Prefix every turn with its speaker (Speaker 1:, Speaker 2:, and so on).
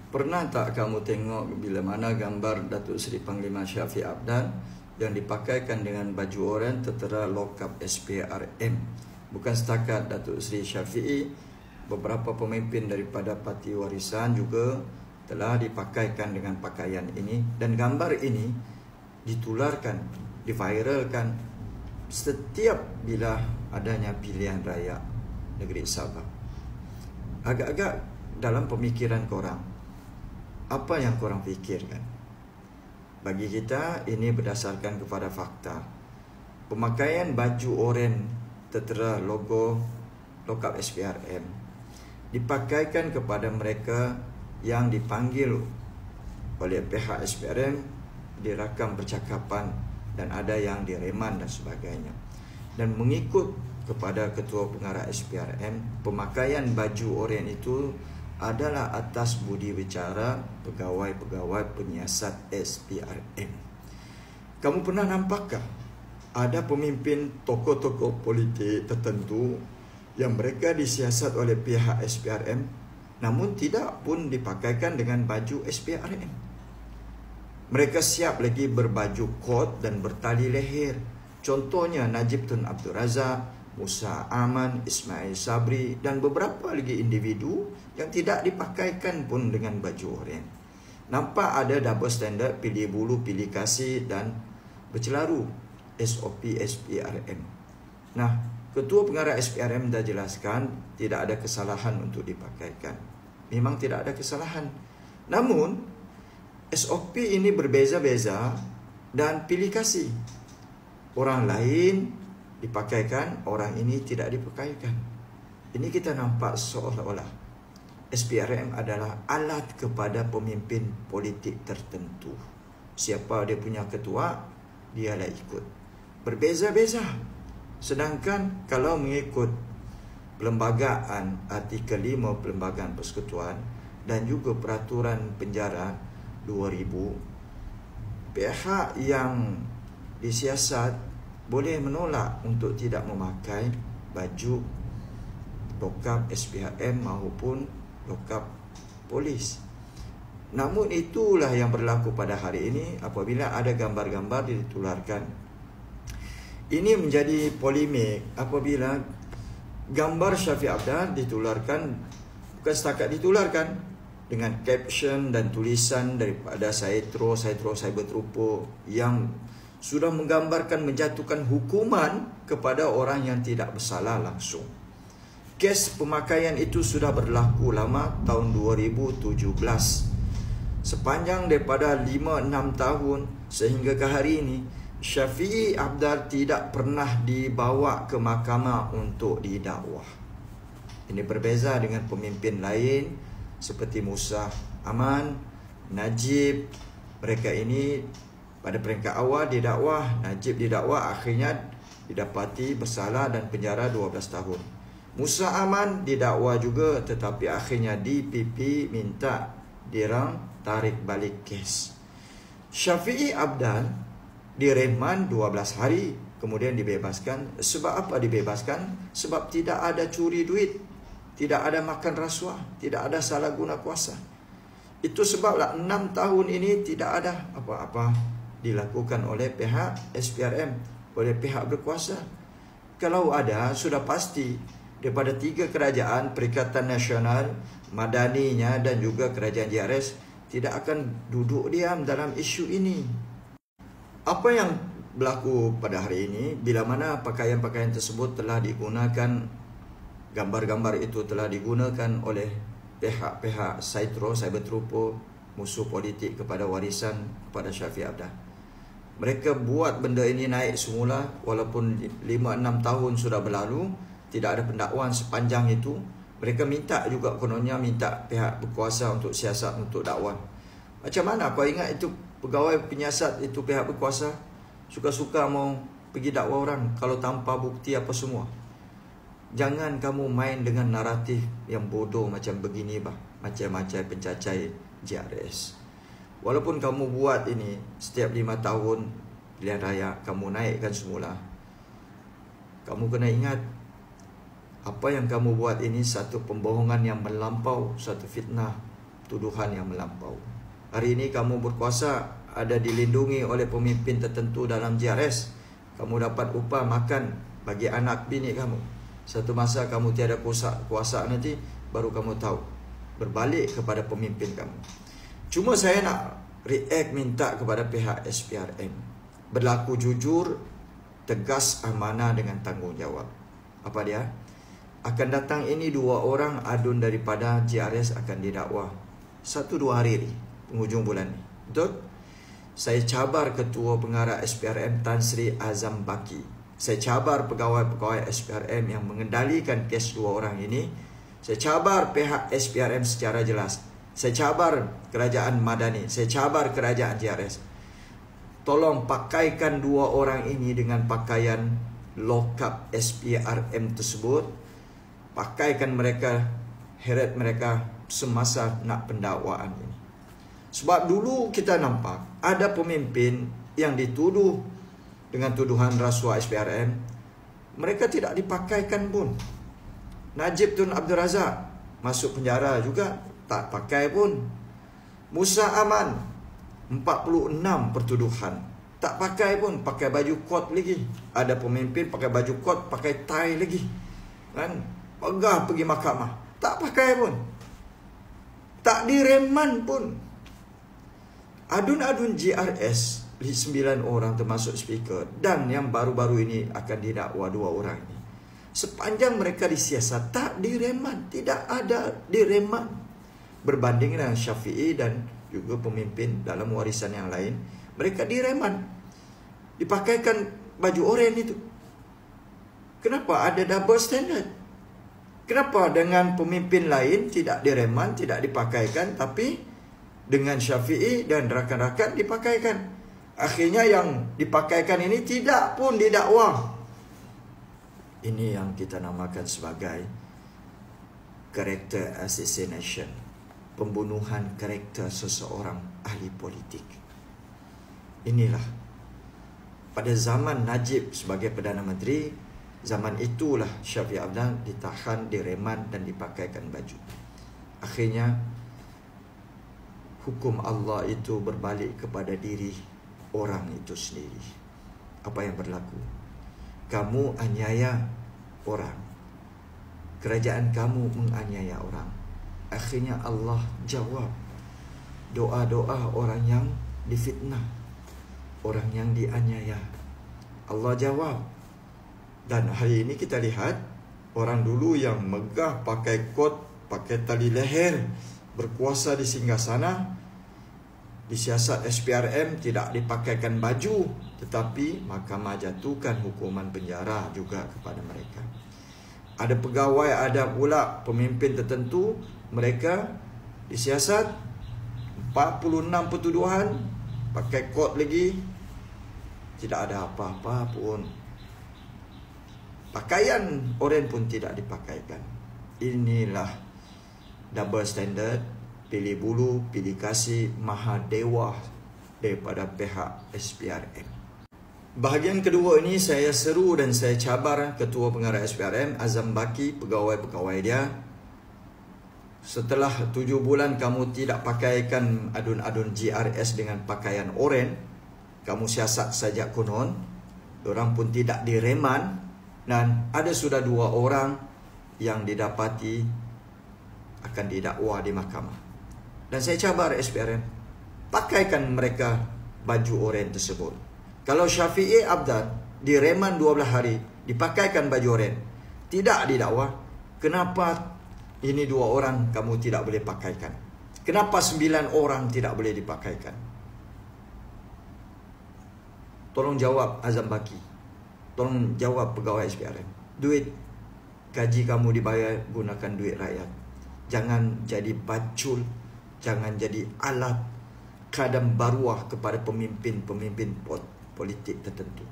Speaker 1: Pernah tak kamu tengok bila mana gambar Datuk Seri Panglima Shafie Apdal yang dipakaikan dengan baju oranye tertera lokap SPRM? Bukan setakat Datuk Seri Shafie, beberapa pemimpin daripada Parti Warisan juga telah dipakaikan dengan pakaian ini, dan gambar ini ditularkan, diviralkan setiap bila adanya pilihan raya negeri Sabah. Agak-agak dalam pemikiran korang, apa yang korang fikirkan? Bagi kita, ini berdasarkan kepada fakta. Pemakaian baju oranye tertera logo lokap SPRM dipakaikan kepada mereka yang dipanggil oleh pihak SPRM, dirakam percakapan dan ada yang direman dan sebagainya. Dan mengikut kepada Ketua Pengarah SPRM, pemakaian baju oranye itu adalah atas budi bicara pegawai-pegawai penyiasat SPRM. Kamu pernah nampakkah ada pemimpin tokoh-tokoh politik tertentu yang mereka disiasat oleh pihak SPRM namun tidak pun dipakaikan dengan baju SPRM? Mereka siap lagi berbaju kot dan bertali leher. Contohnya Najib Tun Abdul Razak, Musa Aman, Ismail Sabri dan beberapa lagi individu yang tidak dipakaikan pun dengan baju oranye. Nampak ada double standard, pilih bulu, pilih kasih dan bercelaru SOP SPRM. Nah, Ketua Pengarah SPRM dah jelaskan tidak ada kesalahan untuk dipakaikan. Memang tidak ada kesalahan. Namun, SOP ini berbeza-beza dan pilih kasih. Orang lain dipakaikan, orang ini tidak dipakaikan. Ini kita nampak seolah-olah SPRM adalah alat kepada pemimpin politik tertentu. Siapa dia punya ketua, dialah ikut. Berbeza-beza. Sedangkan kalau mengikut perlembagaan artikel 5 Perlembagaan Persekutuan dan juga peraturan penjara 2000, pihak yang disiasat boleh menolak untuk tidak memakai baju lokap SPRM maupun lokap polis. Namun itulah yang berlaku pada hari ini apabila ada gambar-gambar ditularkan. Ini menjadi polemik apabila gambar Shafie Apdal ditularkan, bukan setakat ditularkan, dengan caption dan tulisan daripada Saitro Cyber Trooper yang sudah menggambarkan menjatuhkan hukuman kepada orang yang tidak bersalah langsung. Kes pemakaian itu sudah berlaku lama, tahun 2017. Sepanjang daripada 5-6 tahun sehingga ke hari ini, Shafie Apdal tidak pernah dibawa ke mahkamah untuk didakwa. Ini berbeza dengan pemimpin lain seperti Musa Aman, Najib. Mereka ini pada peringkat awal didakwa, Najib didakwa, akhirnya didapati bersalah dan penjara 12 tahun. Musa Aman didakwa juga tetapi akhirnya DPP minta dirang tarik balik kes. Shafie Apdal direman 12 hari, kemudian dibebaskan. Sebab apa dibebaskan? Sebab tidak ada curi duit, tidak ada makan rasuah, tidak ada salah guna kuasa. Itu sebablah 6 tahun ini tidak ada apa-apa dilakukan oleh pihak SPRM, oleh pihak berkuasa. Kalau ada, sudah pasti daripada 3 kerajaan, Perikatan Nasional, Madaninya dan juga Kerajaan JRS tidak akan duduk diam dalam isu ini. Apa yang berlaku pada hari ini, bila mana pakaian-pakaian tersebut telah digunakan, gambar-gambar itu telah digunakan oleh pihak-pihak Saitro Cyber Trooper, musuh politik kepada warisan kepada Shafie Apdal. Mereka buat benda ini naik semula walaupun 5-6 tahun sudah berlalu, tidak ada pendakwaan sepanjang itu. Mereka minta juga, kononnya minta pihak berkuasa untuk siasat untuk dakwah. Macam mana kau ingat itu pegawai penyiasat itu pihak berkuasa suka-suka mau pergi dakwa orang kalau tanpa bukti apa semua? Jangan kamu main dengan naratif yang bodoh macam begini bah, macam-macam pencacai JRS. Walaupun kamu buat ini setiap 5 tahun pilihan raya kamu naikkan semula, kamu kena ingat apa yang kamu buat ini satu pembohongan yang melampau, satu fitnah tuduhan yang melampau. Hari ini kamu berkuasa, ada dilindungi oleh pemimpin tertentu dalam JRS. Kamu dapat upah makan bagi anak bini kamu. Satu masa kamu tiada kuasa nanti, baru kamu tahu. Berbalik kepada pemimpin kamu. Cuma saya nak react, minta kepada pihak SPRM. Berlaku jujur, tegas, amanah dengan tanggungjawab. Apa dia? Akan datang ini 2 orang adun daripada JRS akan didakwa 1-2 hari ni, penghujung bulan ni. Betul? Saya cabar Ketua Pengarah SPRM Tan Sri Azam Baki. Saya cabar pegawai-pegawai SPRM yang mengendalikan kes 2 orang ini. Saya cabar pihak SPRM secara jelas. Saya cabar kerajaan Madani. Saya cabar kerajaan JRS. Tolong pakaikan 2 orang ini dengan pakaian lock-up SPRM tersebut. Pakaikan mereka, heret mereka semasa nak pendakwaan ini. Sebab dulu kita nampak ada pemimpin yang dituduh dengan tuduhan rasuah SPRM, mereka tidak dipakaikan pun. Najib Tun Abdul Razak masuk penjara juga, tak pakai pun. Musa Aman 46 pertuduhan, tak pakai pun, pakai baju kot lagi. Ada pemimpin pakai baju kot, pakai tie lagi, kan? Pegah pergi mahkamah, tak pakai pun, tak direman pun. Adun-adun JRS 9 orang termasuk speaker, dan yang baru-baru ini akan didakwa 2 orang ini, sepanjang mereka disiasat, tak direman, tidak ada direman. Berbanding dengan Syafi'i dan juga pemimpin dalam warisan yang lain, mereka direman, dipakaikan baju oranye itu. Kenapa ada double standard? Kenapa dengan pemimpin lain tidak direman, tidak dipakaikan, tapi dengan Syafi'i dan rakan-rakan dipakaikan? Akhirnya yang dipakaikan ini tidak pun didakwa. Ini yang kita namakan sebagai character assassination, pembunuhan karakter seseorang ahli politik. Inilah pada zaman Najib sebagai Perdana Menteri, zaman itulah Syafiq Abdan ditahan, direman dan dipakaikan baju. Akhirnya hukum Allah itu berbalik kepada diri orang itu sendiri. Apa yang berlaku? Kamu aniaya orang, kerajaan kamu menganiaya orang. Akhirnya Allah jawab doa-doa orang yang difitnah, orang yang dianiaya. Allah jawab. Dan hari ini kita lihat orang dulu yang megah pakai kot, pakai tali leher, berkuasa di singgasana, disiasat SPRM, tidak dipakaikan baju, tetapi mahkamah jatuhkan hukuman penjara juga kepada mereka. Ada pegawai, ada pula pemimpin tertentu, mereka disiasat 46 pertuduhan, pakai kot lagi, tidak ada apa-apa pun. Pakaian oranye pun tidak dipakaikan. Inilah double standard, pilih bulu, pilih kasih, maha dewa daripada pihak SPRM. Bahagian kedua ini saya seru dan saya cabar Ketua Pengarah SPRM Azam Baki, pegawai-pegawai dia. Setelah 7 bulan kamu tidak pakaikan adun-adun JRS dengan pakaian oranye, kamu siasat saja konon, orang pun tidak direman, dan ada sudah 2 orang yang didapati akan didakwa di mahkamah. Dan saya cabar SPRM, pakaikan mereka baju oranye tersebut. Kalau Syafi'i Abdan direman 12 hari, dipakaikan baju oranye, tidak didakwa, kenapa ini 2 orang kamu tidak boleh pakaikan? Kenapa 9 orang tidak boleh dipakaikan? Tolong jawab Azam Baki. Tolong jawab pegawai SPRM. Duit gaji kamu dibayar gunakan duit rakyat. Jangan jadi bacul, jangan jadi alat kadam baruah kepada pemimpin-pemimpin politik tertentu.